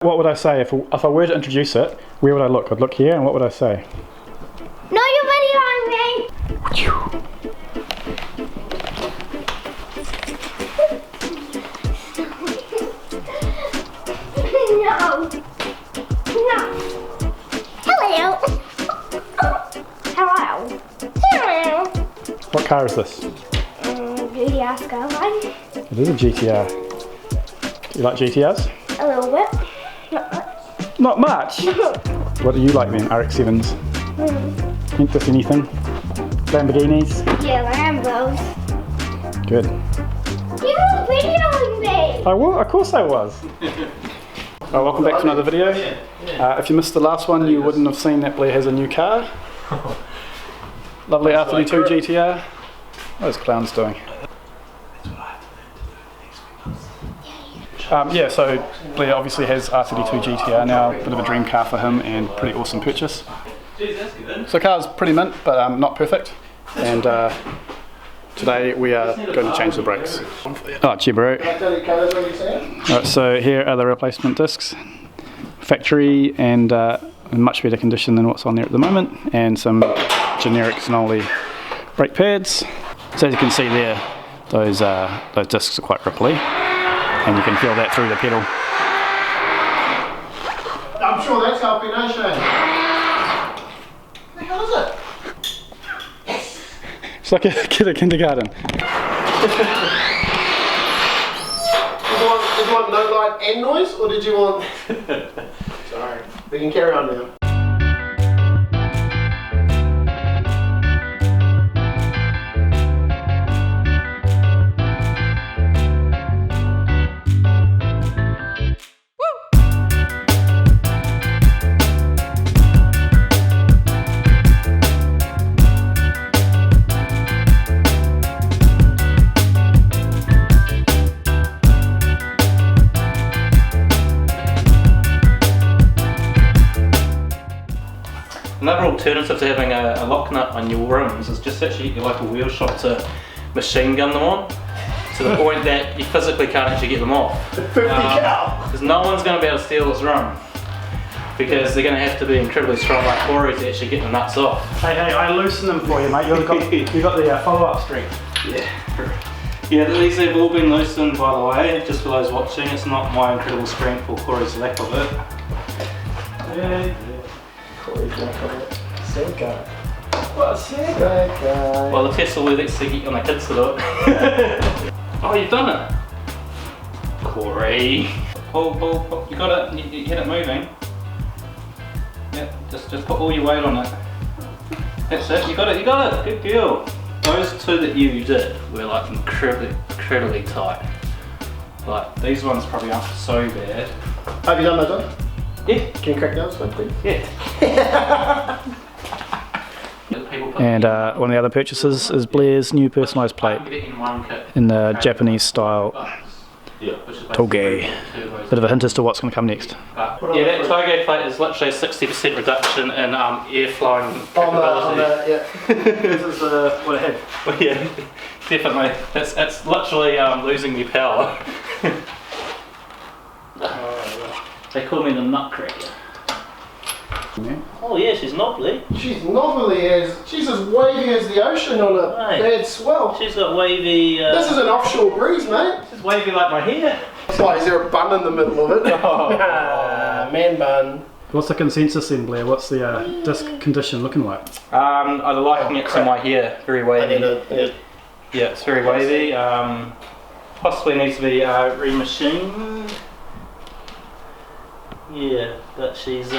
What would I say if I were to introduce it? Where would I look? I'd look here, and what would I say? No, you're videoing me! No! No! Hello! Hello! Hello! What car is this? GTR Skyline. It is a GTR. Do you like GTRs? A little bit. Not much. Not much? What do you like then? RX-7s? Think this anything? Lamborghinis? Yeah, Lambos. Good. You were videoing me! I was, of course I was. Welcome back to another video. If you missed the last one, you wouldn't have seen that Blair has a new car. Lovely R32 GTR. What is Clown's doing? Yeah, so Blair obviously has R32 GTR now, a bit of a dream car for him and pretty awesome purchase. So the car's pretty mint, but not perfect. And today we are going to change the brakes. Oh, gee bro. Alright, so here are the replacement discs. Factory and in much better condition than what's on there at the moment. And some generic Sonoli brake pads. So as you can see there, those discs are quite ripply. And you can feel that through the pedal. I'm sure that's helping, eh, Shane? What the hell is it? Yes! It's like a kid at kindergarten. Did you want no light and noise, or did you want... Sorry. We can carry on now. Another alternative to having a lock nut on your rims is just actually get your local wheel shop to machine gun them on to the point that you physically can't actually get them off. 50 cal! Because no one's going to be able to steal this rim because they're going to have to be incredibly strong like Corey to actually get the nuts off. Hey, I loosen them for you, mate. You've got the follow-up strength. Yeah. Yeah, these have all been loosened, by the way, just for those watching. It's not my incredible strength or Corey's lack of it. Yeah. Corey's lack of it. Sad guy. What a sad guy. Well, the test will let's get on the kids to do it. Oh, you've done it! Corey. Pull. You got it. You had it moving. Yeah, just put all your weight on it. That's it. You got it. Good girl. Those two that you did were like incredibly tight. Like these ones probably aren't so bad. Have you done those ones? Yeah. Can you crack those one, please? Yeah. And one of the other purchases is Blair's new personalised plate in the Japanese style Toge. Bit of a hint as to what's going to come next. Yeah, that Toge plate is literally a 60% reduction in air flowing capability. This is what it had. Well, yeah, definitely. It's literally losing your power. They call me the nutcracker. Yeah. Oh yeah, she's knobbly. She's knobbly as... She's as wavy as the ocean on a bad swell. She's got wavy... This is an offshore breeze, mate. She's wavy like my hair. Why, is there a bun in the middle of it? Oh. Man bun. What's the consensus then, Blair? What's the disc condition looking like? I'm liking it to my hair. Very wavy. Yeah, it's very wavy. Possibly needs to be remachined. Yeah, but she's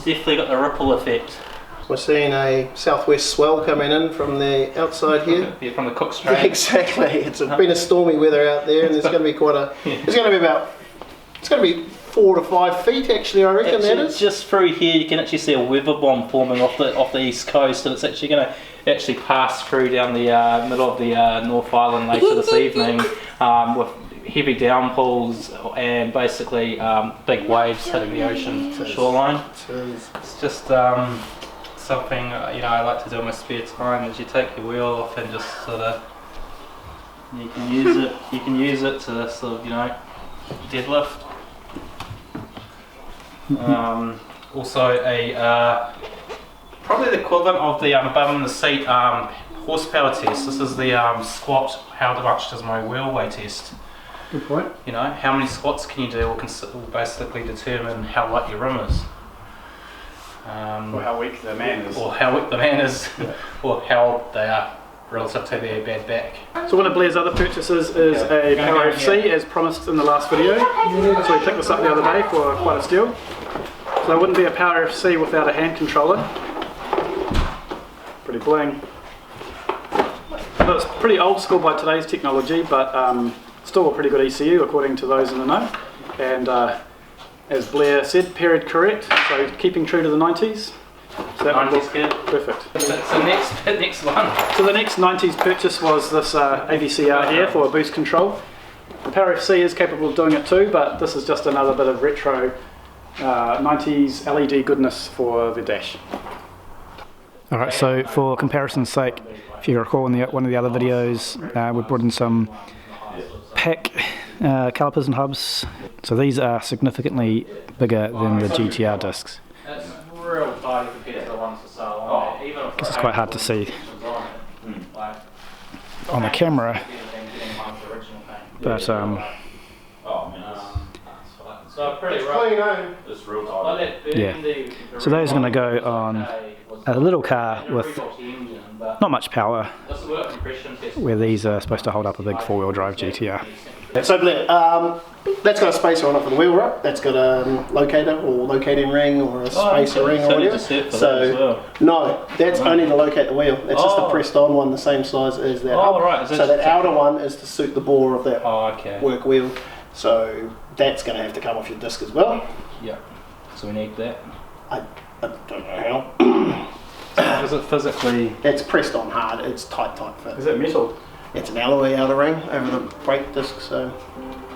definitely got the ripple effect. We're seeing a southwest swell coming in from the outside here. Yeah, from the Cook Strait. Exactly. It's been a stormy weather out there, and there's going to be quite a. It's going to be about. It's going to be 4 to 5 feet actually. I reckon actually, that is. Just through here, you can actually see a weather bomb forming off the east coast, and it's actually going to pass through down the middle of the North Island later this evening with heavy downpours and basically big waves hitting the ocean shoreline. It's just something I like to do in my spare time. Is you take your wheel off and just sort of you can use it to sort of deadlift. Also a probably the equivalent of the above in the seat horsepower test. This is the squat, how much does my wheel weigh test. Good point. You know, how many squats can you do will basically determine how light your rim is. Or how weak the man is. Or how weak the man is, or how they are relative to their bad back. So one of Blair's other purchases is a Power FC, as promised in the last video. So we picked this up the other day for quite a steal. So it wouldn't be a Power FC without a hand controller. Pretty bling. So it's pretty old school by today's technology, but still a pretty good ECU according to those in the know. And as Blair said, period correct, so keeping true to the 90s. So that 90s kid. Perfect. So next one. So the next 90s purchase was this AVCR here for boost control. The Power FC is capable of doing it too, but this is just another bit of retro 90s LED goodness for the dash. Alright, so for comparison's sake, if you recall in one of the other videos, we brought in some pack calipers and hubs. So these are significantly bigger than the GTR discs. It's real tidy compared to the ones for sale on there. I guess it's quite hard to see on the camera, but so pretty rough. It's real tight. yeah. So those are going to go on a little car with not much power, where these are supposed to hold up a big four-wheel drive GTR. So Blair, that's got a spacer on it for the wheel wrap. That's got a locator or locating ring or a spacer ring or whatever. So no, that's only to locate the wheel. That's just a pressed on one, the same size as that. Oh, right. So that outer one is to suit the bore of that okay. work wheel. So that's going to have to come off your disc as well. Yeah. So we need that. I don't know how. Is it physically? It's pressed on hard. It's tight fit. Is it metal? It's an alloy outer ring over the brake disc. So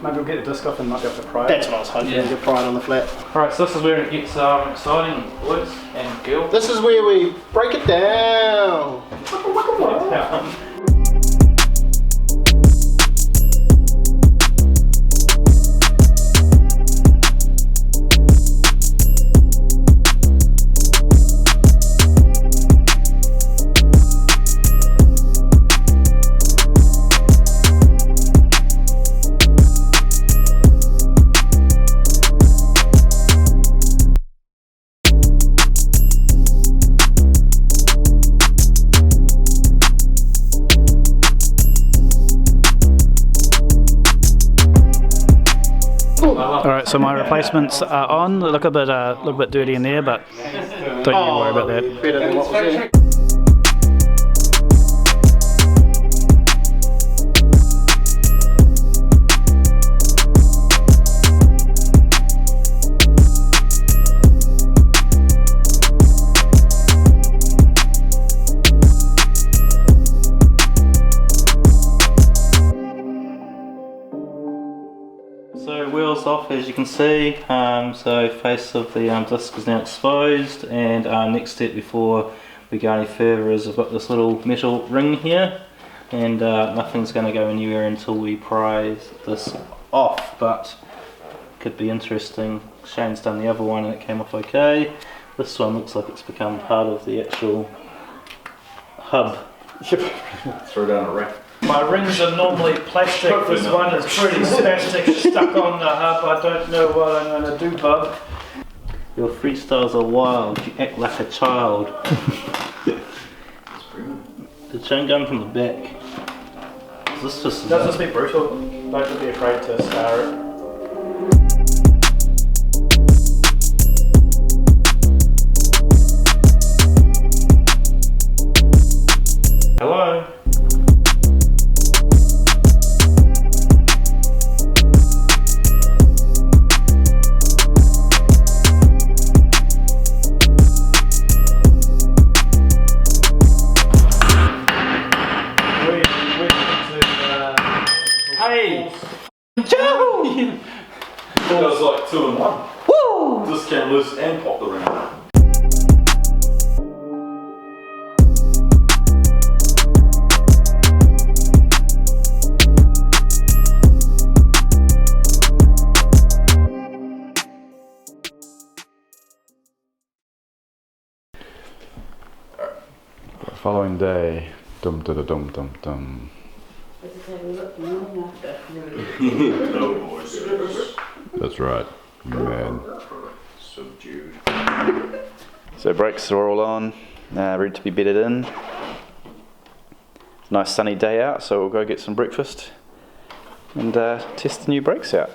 maybe we'll get the disc off and might be able to pry it. that's what I was hoping. Yeah. To pry it on the flat. Alright, so this is where it gets exciting, boys and girls. This is where we break it down. Alright, so my replacements are on. They look a bit dirty in there, but don't you worry about that. Better than what was there. So wheels off, as you can see. So face of the disc is now exposed, and next step before we go any further is I've got this little metal ring here, and nothing's going to go anywhere until we pry this off, but could be interesting. Shane's done the other one and it came off okay. This one looks like it's become part of the actual hub. Throw down a rack. My rings are normally plastic. This one is pretty spastic, stuck on the hub. I don't know what I'm going to do, bub. Your freestyles are wild, you act like a child. The chain gun from the back. Is this just... Does this be brutal? Don't be afraid to scar it. Hello? Hey! Joe! That was like 2 in 1. Woo! This came loose and popped the ring. following day. Dum da da dum dum dum. That's right, man. Subdued. So brakes are all on, ready to be bedded in. Nice sunny day out, so we'll go get some breakfast and test the new brakes out.